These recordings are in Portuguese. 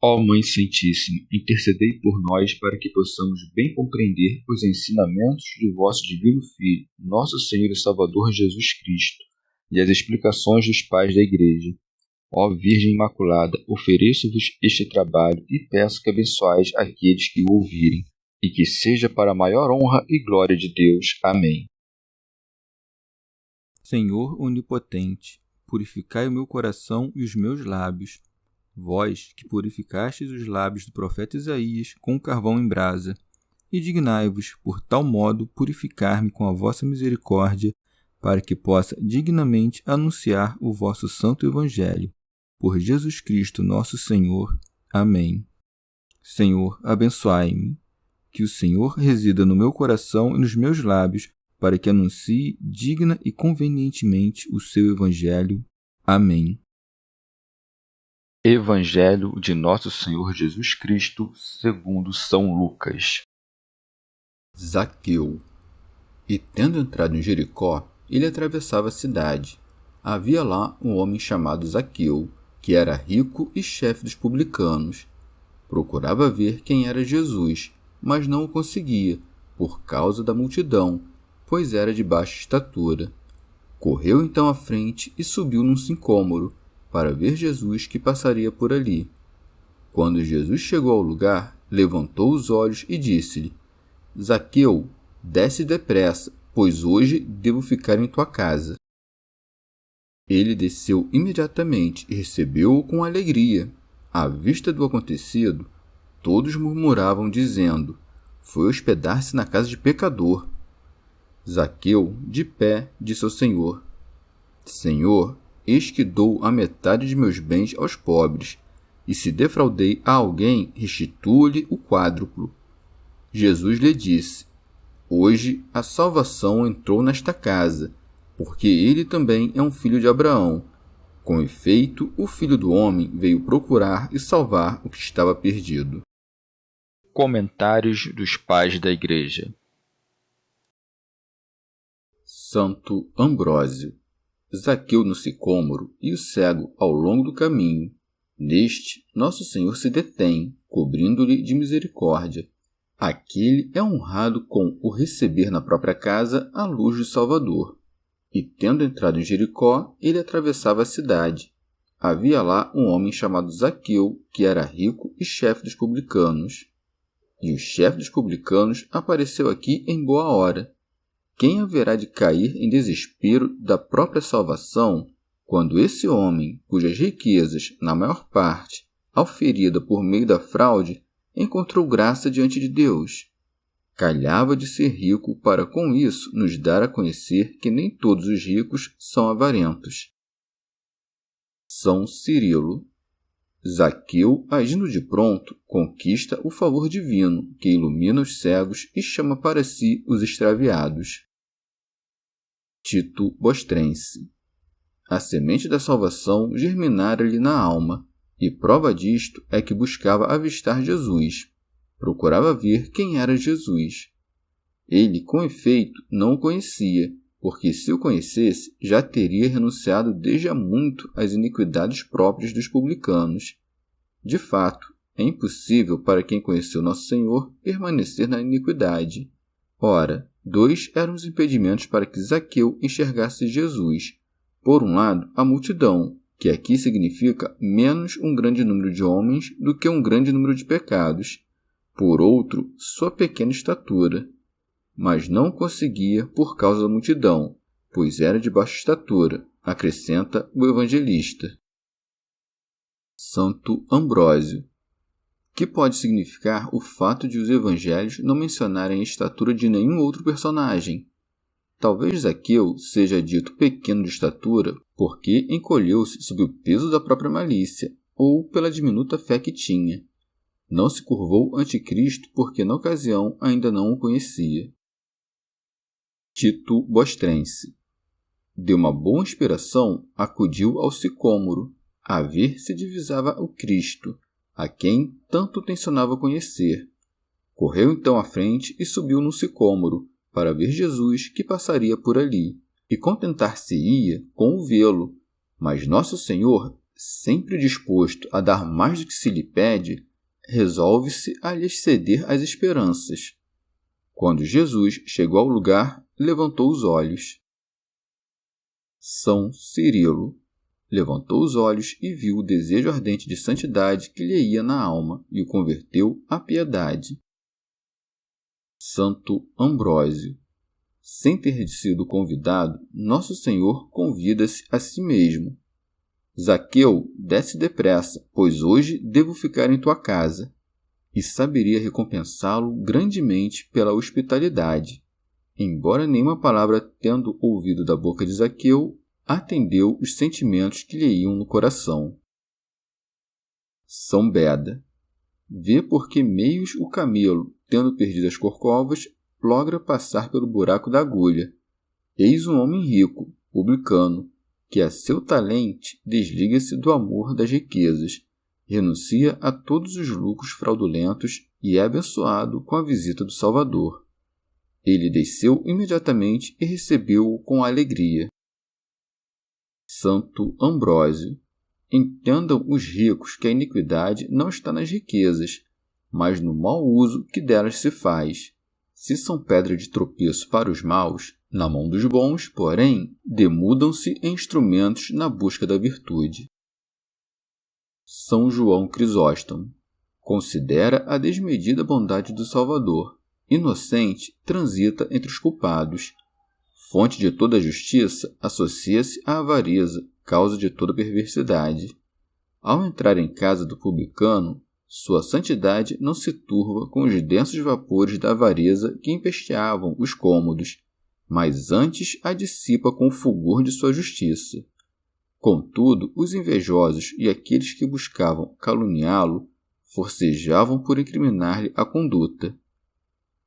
Ó Mãe Santíssima, intercedei por nós para que possamos bem compreender os ensinamentos de vosso Divino Filho, nosso Senhor e Salvador Jesus Cristo, e as explicações dos pais da Igreja. Ó Virgem Imaculada, ofereço-vos este trabalho e peço que abençoais aqueles que o ouvirem, e que seja para a maior honra e glória de Deus. Amém. Senhor onipotente, purificai o meu coração e os meus lábios. Vós, que purificastes os lábios do profeta Isaías com carvão em brasa, e dignai-vos, por tal modo, purificar-me com a vossa misericórdia, para que possa dignamente anunciar o vosso santo Evangelho. Por Jesus Cristo nosso Senhor. Amém. Senhor, abençoai-me. Que o Senhor resida no meu coração e nos meus lábios, para que anuncie digna e convenientemente o seu Evangelho. Amém. Evangelho de Nosso Senhor Jesus Cristo, segundo São Lucas. Zaqueu. E tendo entrado em Jericó, ele atravessava a cidade. Havia lá um homem chamado Zaqueu, que era rico e chefe dos publicanos. Procurava ver quem era Jesus, mas não o conseguia, por causa da multidão, pois era de baixa estatura. Correu então à frente e subiu num sicômoro, para ver Jesus que passaria por ali. Quando Jesus chegou ao lugar, levantou os olhos e disse-lhe: Zaqueu, desce depressa, pois hoje devo ficar em tua casa. Ele desceu imediatamente e recebeu-o com alegria. À vista do acontecido, todos murmuravam, dizendo: foi hospedar-se na casa de pecador. Zaqueu, de pé, disse ao Senhor: Senhor, eis que dou a metade de meus bens aos pobres, e se defraudei a alguém, restituo-lhe o quádruplo. Jesus lhe disse: hoje a salvação entrou nesta casa, porque ele também é um filho de Abraão. Com efeito, o Filho do Homem veio procurar e salvar o que estava perdido. Comentários dos Pais da Igreja. Santo Ambrósio. Zaqueu no sicômoro e o cego ao longo do caminho. Neste, nosso Senhor se detém, cobrindo-lhe de misericórdia. Aquele é honrado com o receber na própria casa a luz do Salvador. E tendo entrado em Jericó, ele atravessava a cidade. Havia lá um homem chamado Zaqueu, que era rico e chefe dos publicanos. E o chefe dos publicanos apareceu aqui em boa hora. Quem haverá de cair em desespero da própria salvação, quando esse homem, cujas riquezas, na maior parte, auferida por meio da fraude, encontrou graça diante de Deus? Calhava de ser rico para com isso nos dar a conhecer que nem todos os ricos são avarentos. São Cirilo. Zaqueu, agindo de pronto, conquista o favor divino, que ilumina os cegos e chama para si os extraviados. Tito Bostrense. A semente da salvação germinara-lhe na alma, e prova disto é que buscava avistar Jesus. Procurava ver quem era Jesus. Ele, com efeito, não o conhecia, porque se o conhecesse, já teria renunciado desde há muito às iniquidades próprias dos publicanos. De fato, é impossível para quem conheceu Nosso Senhor permanecer na iniquidade. Ora, dois eram os impedimentos para que Zaqueu enxergasse Jesus. Por um lado, a multidão, que aqui significa menos um grande número de homens do que um grande número de pecados. Por outro, sua pequena estatura. Mas não conseguia por causa da multidão, pois era de baixa estatura, acrescenta o evangelista. Santo Ambrósio. Que pode significar o fato de os evangelhos não mencionarem a estatura de nenhum outro personagem. Talvez Zaqueu seja dito pequeno de estatura porque encolheu-se sob o peso da própria malícia, ou pela diminuta fé que tinha. Não se curvou ante Cristo porque na ocasião ainda não o conhecia. Tito Bostrense. De uma boa inspiração, acudiu ao sicômoro, a ver se divisava o Cristo, a quem tanto tencionava conhecer. Correu então à frente e subiu no sicômoro, para ver Jesus que passaria por ali, e contentar-se-ia com o vê-lo. Mas Nosso Senhor, sempre disposto a dar mais do que se lhe pede, resolve-se a lhes ceder as esperanças. Quando Jesus chegou ao lugar, levantou os olhos. São Cirilo levantou os olhos e viu o desejo ardente de santidade que lhe ia na alma e o converteu à piedade. Santo Ambrósio. Sem ter sido convidado, Nosso Senhor convida-se a si mesmo. Zaqueu, desce depressa, pois hoje devo ficar em tua casa. E saberia recompensá-lo grandemente pela hospitalidade. Embora nenhuma palavra tendo ouvido da boca de Zaqueu, atendeu os sentimentos que lhe iam no coração. São Beda. Vê por que meios o camelo, tendo perdido as corcovas, logra passar pelo buraco da agulha. Eis um homem rico, publicano, que a seu talento desliga-se do amor das riquezas, renuncia a todos os lucros fraudulentos e é abençoado com a visita do Salvador. Ele desceu imediatamente e recebeu-o com alegria. Santo Ambrósio. Entendam os ricos que a iniquidade não está nas riquezas, mas no mau uso que delas se faz. Se são pedra de tropeço para os maus, na mão dos bons, porém, demudam-se em instrumentos na busca da virtude. São João Crisóstomo. Considera a desmedida bondade do Salvador. Inocente, transita entre os culpados. Fonte de toda a justiça, associa-se à avareza, causa de toda perversidade. Ao entrar em casa do publicano, sua santidade não se turva com os densos vapores da avareza que empesteavam os cômodos, mas antes a dissipa com o fulgor de sua justiça. Contudo, os invejosos e aqueles que buscavam caluniá-lo forcejavam por incriminar-lhe a conduta.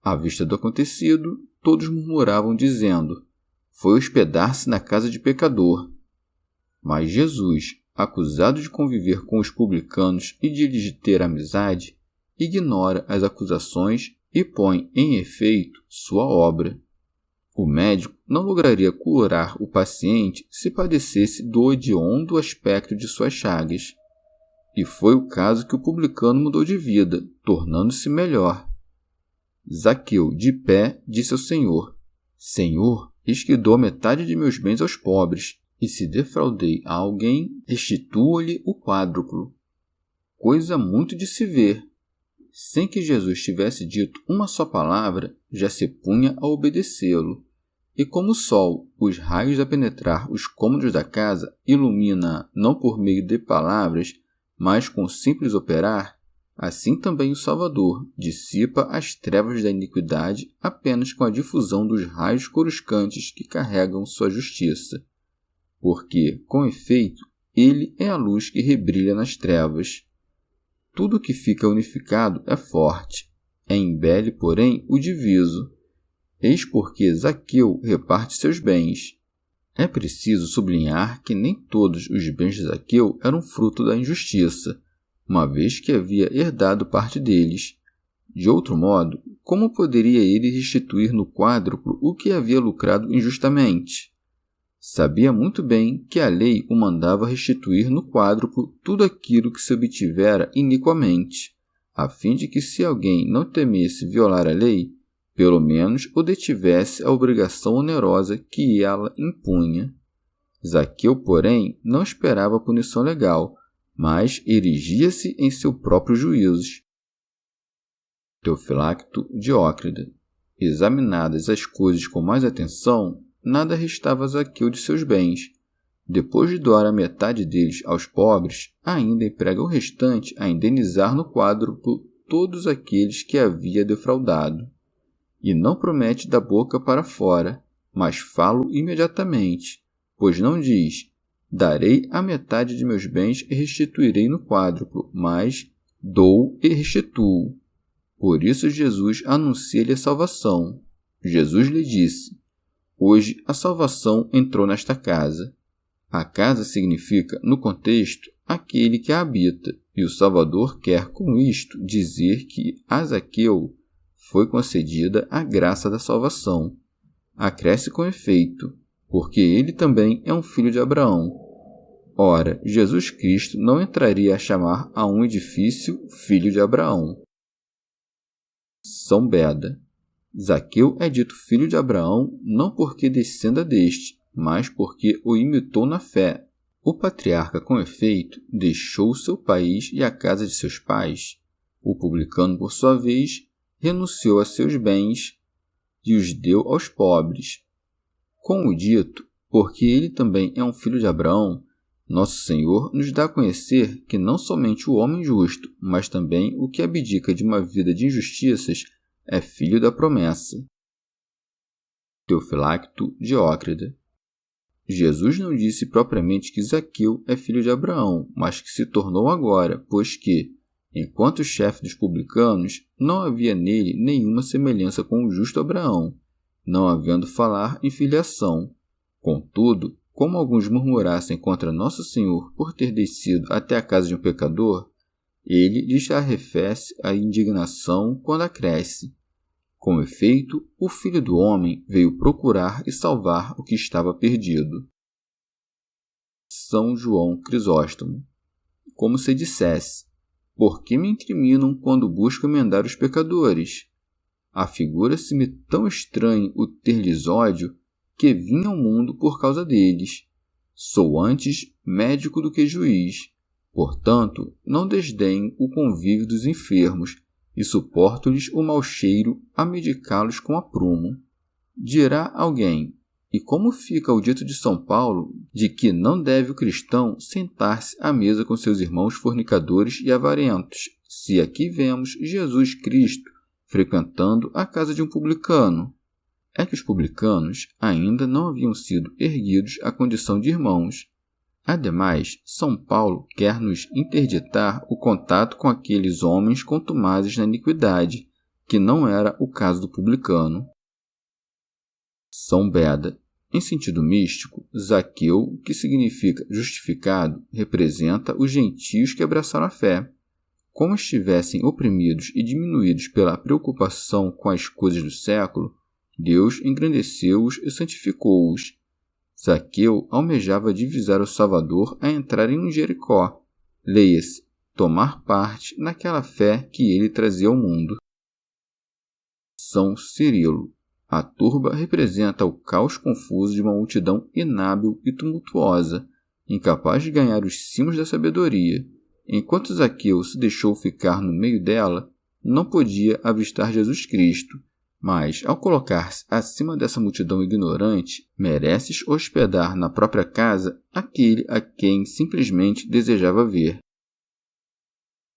À vista do acontecido, todos murmuravam dizendo: foi hospedar-se na casa de pecador. Mas Jesus, acusado de conviver com os publicanos e de lhes ter amizade, ignora as acusações e põe em efeito sua obra. O médico não lograria curar o paciente se padecesse do hediondo aspecto de suas chagas. E foi o caso que o publicano mudou de vida, tornando-se melhor. Zaqueu, de pé, disse ao Senhor: Senhor, eis que dou metade de meus bens aos pobres, e se defraudei a alguém, restituo-lhe o quádruplo. Coisa muito de se ver. Sem que Jesus tivesse dito uma só palavra, já se punha a obedecê-lo. E como o sol, os raios a penetrar os cômodos da casa, ilumina não por meio de palavras, mas com simples operar, assim também o Salvador dissipa as trevas da iniquidade apenas com a difusão dos raios coruscantes que carregam sua justiça. Porque, com efeito, ele é a luz que rebrilha nas trevas. Tudo que fica unificado é forte, embele, porém, o diviso. Eis porque Zaqueu reparte seus bens. É preciso sublinhar que nem todos os bens de Zaqueu eram fruto da injustiça, uma vez que havia herdado parte deles. De outro modo, como poderia ele restituir no quádruplo o que havia lucrado injustamente? Sabia muito bem que a lei o mandava restituir no quádruplo tudo aquilo que se obtivera iniquamente, a fim de que, se alguém não temesse violar a lei, pelo menos o detivesse a obrigação onerosa que ela impunha. Zaqueu, porém, não esperava punição legal, mas erigia-se em seu próprio juízo. Teofilacto Diócrida. Examinadas as coisas com mais atenção, nada restava a Zaqueu de seus bens. Depois de doar a metade deles aos pobres, ainda emprega o restante a indenizar no quádruplo todos aqueles que havia defraudado. E não promete da boca para fora, mas falo imediatamente, pois não diz: darei a metade de meus bens e restituirei no quádruplo, mas dou e restituo. Por isso Jesus anuncia-lhe a salvação. Jesus lhe disse: hoje a salvação entrou nesta casa. A casa significa, no contexto, aquele que a habita, e o Salvador quer com isto dizer que a Zaqueu foi concedida a graça da salvação. Acresce com efeito, porque ele também é um filho de Abraão. Ora, Jesus Cristo não entraria a chamar a um edifício filho de Abraão. São Beda. Zaqueu é dito filho de Abraão não porque descenda deste, mas porque o imitou na fé. O patriarca, com efeito, deixou seu país e a casa de seus pais. O publicano, por sua vez, renunciou a seus bens e os deu aos pobres. Com o dito, porque ele também é um filho de Abraão, nosso Senhor nos dá a conhecer que não somente o homem justo, mas também o que abdica de uma vida de injustiças é filho da promessa. Teofilacto Diócrida. Jesus não disse propriamente que Zaqueu é filho de Abraão, mas que se tornou agora, pois que, enquanto chefe dos publicanos, não havia nele nenhuma semelhança com o justo Abraão, não havendo falar em filiação. Contudo, como alguns murmurassem contra Nosso Senhor por ter descido até a casa de um pecador, ele lhes arrefece a indignação quando acresce. Com efeito, o Filho do Homem veio procurar e salvar o que estava perdido. São João Crisóstomo. Como se dissesse, por que me incriminam quando busco emendar os pecadores? Afigura-se-me tão estranho o ter-lhes ódio, que vim ao mundo por causa deles. Sou antes médico do que juiz. Portanto, não desdenho o convívio dos enfermos e suporto-lhes o mau cheiro a medicá-los com aprumo. Dirá alguém, e como fica o dito de São Paulo de que não deve o cristão sentar-se à mesa com seus irmãos fornicadores e avarentos, se aqui vemos Jesus Cristo frequentando a casa de um publicano? É que os publicanos ainda não haviam sido erguidos à condição de irmãos. Ademais, São Paulo quer nos interditar o contato com aqueles homens contumazes na iniquidade, que não era o caso do publicano. São Beda. Em sentido místico, Zaqueu, que significa justificado, representa os gentios que abraçaram a fé. Como estivessem oprimidos e diminuídos pela preocupação com as coisas do século, Deus engrandeceu-os e santificou-os. Zaqueu almejava divisar o Salvador a entrar em Jericó. Leia-se, tomar parte naquela fé que ele trazia ao mundo. São Cirilo. A turba representa o caos confuso de uma multidão inábil e tumultuosa, incapaz de ganhar os cimos da sabedoria. Enquanto Zaqueu se deixou ficar no meio dela, não podia avistar Jesus Cristo. Mas, ao colocar-se acima dessa multidão ignorante, mereces hospedar na própria casa aquele a quem simplesmente desejava ver.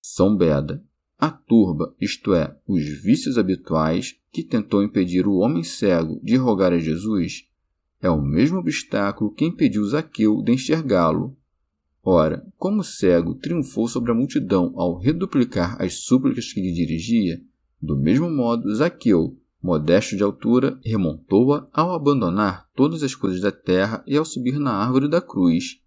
São Beda. A turba, isto é, os vícios habituais, que tentou impedir o homem cego de rogar a Jesus, é o mesmo obstáculo que impediu Zaqueu de enxergá-lo. Ora, como o cego triunfou sobre a multidão ao reduplicar as súplicas que lhe dirigia, do mesmo modo Zaqueu, modesto de altura, remontou-a ao abandonar todas as coisas da terra e ao subir na árvore da cruz.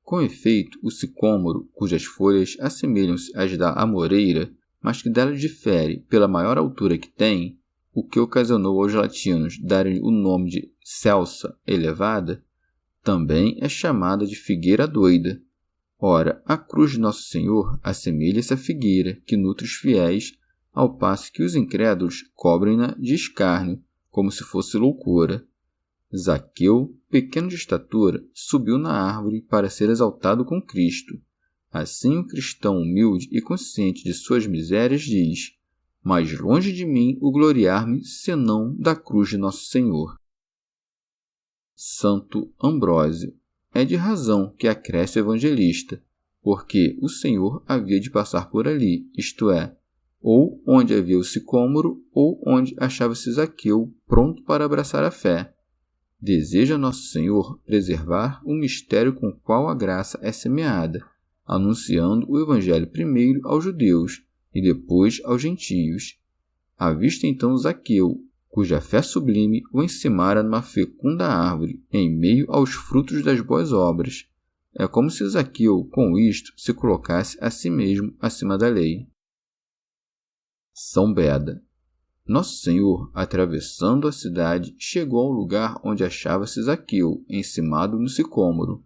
Com efeito, o sicômoro, cujas folhas assemelham-se às da amoreira, mas que dela difere pela maior altura que tem, o que ocasionou aos latinos darem o nome de celsa elevada, também é chamada de figueira doida. Ora, a cruz de Nosso Senhor assemelha-se à figueira que nutre os fiéis, ao passo que os incrédulos cobrem-na de escárnio, como se fosse loucura. Zaqueu, pequeno de estatura, subiu na árvore para ser exaltado com Cristo. Assim o cristão humilde e consciente de suas misérias diz: mais longe de mim o gloriar-me, senão da cruz de Nosso Senhor. Santo Ambrósio. É de razão que acresce o evangelista, porque o Senhor havia de passar por ali, isto é, ou onde havia o sicômoro, ou onde achava-se Zaqueu pronto para abraçar a fé. Deseja Nosso Senhor preservar o mistério com o qual a graça é semeada, anunciando o Evangelho primeiro aos judeus e depois aos gentios. Avista então Zaqueu, cuja fé sublime o encimara numa fecunda árvore, em meio aos frutos das boas obras. É como se Zaqueu, com isto, se colocasse a si mesmo acima da lei. São Beda. Nosso Senhor, atravessando a cidade, chegou ao lugar onde achava-se Zaqueu, encimado no sicômoro.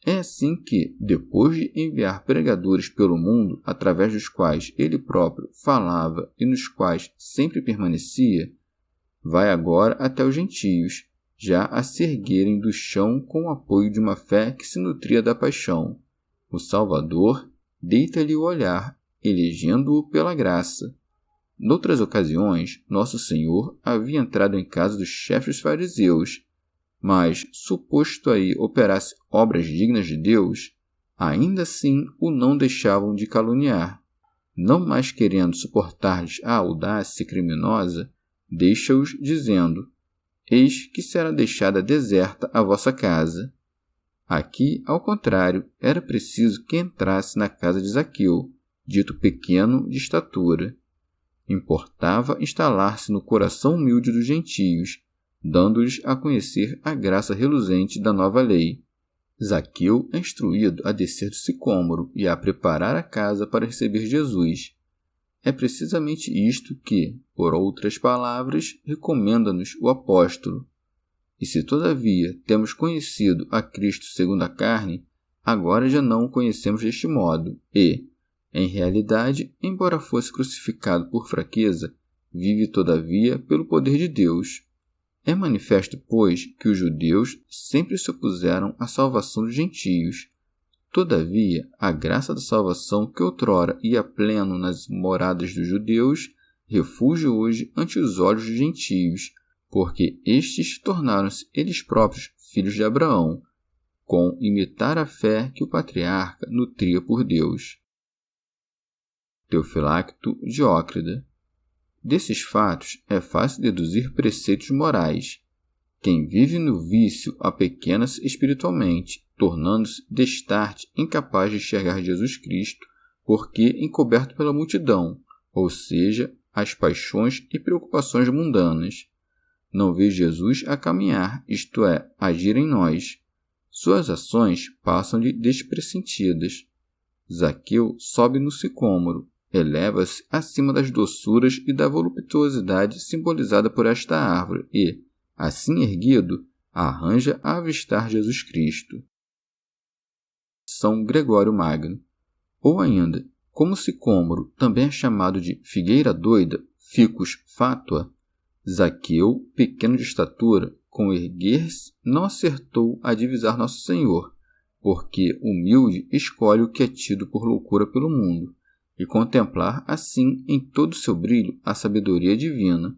É assim que, depois de enviar pregadores pelo mundo, através dos quais ele próprio falava e nos quais sempre permanecia, vai agora até os gentios, já a se erguerem do chão com o apoio de uma fé que se nutria da paixão. O Salvador deita-lhe o olhar, elegendo-o pela graça. Noutras ocasiões, Nosso Senhor havia entrado em casa dos chefes dos fariseus, mas, suposto aí operasse obras dignas de Deus, ainda assim o não deixavam de caluniar. Não mais querendo suportar-lhes a audácia criminosa, deixa-os dizendo: eis que será deixada deserta a vossa casa. Aqui, ao contrário, era preciso que entrasse na casa de Zaqueu, dito pequeno de estatura. Importava instalar-se no coração humilde dos gentios, dando-lhes a conhecer a graça reluzente da nova lei. Zaqueu é instruído a descer do sicômoro e a preparar a casa para receber Jesus. É precisamente isto que, por outras palavras, recomenda-nos o apóstolo. E se, todavia, temos conhecido a Cristo segundo a carne, agora já não o conhecemos deste modo, e, em realidade, embora fosse crucificado por fraqueza, vive todavia pelo poder de Deus. É manifesto, pois, que os judeus sempre se opuseram à salvação dos gentios. Todavia, a graça da salvação que outrora ia pleno nas moradas dos judeus, refúgio hoje ante os olhos dos gentios, porque estes tornaram-se eles próprios filhos de Abraão, com imitar a fé que o patriarca nutria por Deus. Teofilacto Diócrida. Desses fatos é fácil deduzir preceitos morais. Quem vive no vício apequena-se espiritualmente, tornando-se destarte incapaz de enxergar Jesus Cristo, porque encoberto pela multidão, ou seja, as paixões e preocupações mundanas. Não vê Jesus a caminhar, isto é, agir em nós. Suas ações passam-lhe despressentidas. Zaqueu sobe no sicômoro, eleva-se acima das doçuras e da voluptuosidade simbolizada por esta árvore e, assim erguido, arranja a avistar Jesus Cristo. São Gregório Magno. Ou ainda, como o sicômoro também é chamado de figueira doida, ficus fatua, Zaqueu, pequeno de estatura, com erguer-se, não acertou a divisar Nosso Senhor, porque humilde escolhe o que é tido por loucura pelo mundo, e contemplar assim em todo o seu brilho a sabedoria divina.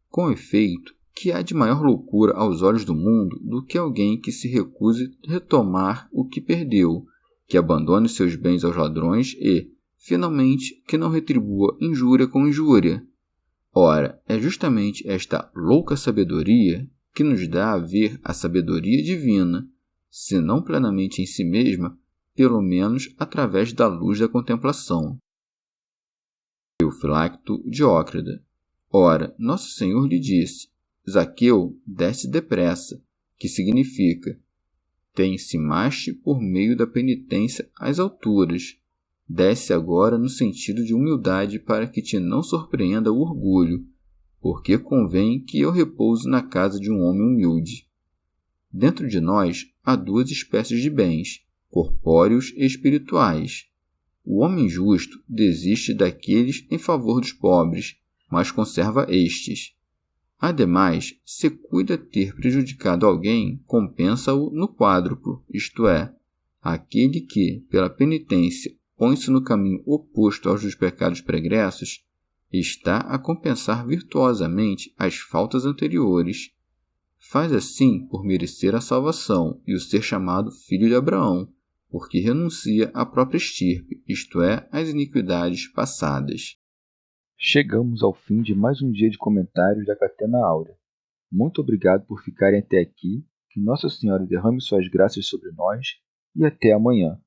Com efeito, que há de maior loucura aos olhos do mundo do que alguém que se recuse retomar o que perdeu, que abandone seus bens aos ladrões e, finalmente, que não retribua injúria com injúria? Ora, é justamente esta louca sabedoria que nos dá a ver a sabedoria divina, se não plenamente em si mesma, pelo menos através da luz da contemplação. Teofilacto Diócrida. Ora, Nosso Senhor lhe disse: Zaqueu, desce depressa, que significa: tem-se-maste por meio da penitência às alturas. Desce agora no sentido de humildade para que te não surpreenda o orgulho, porque convém que eu repouse na casa de um homem humilde. Dentro de nós há duas espécies de bens, corpóreos e espirituais. O homem justo desiste daqueles em favor dos pobres, mas conserva estes. Ademais, se cuida ter prejudicado alguém, compensa-o no quádruplo, isto é, aquele que, pela penitência, põe-se no caminho oposto aos dos pecados pregressos, está a compensar virtuosamente as faltas anteriores. Faz assim por merecer a salvação e o ser chamado filho de Abraão, porque renuncia à própria estirpe, isto é, às iniquidades passadas. Chegamos ao fim de mais um dia de comentários da Catena Áurea. Muito obrigado por ficarem até aqui, que Nossa Senhora derrame suas graças sobre nós e até amanhã.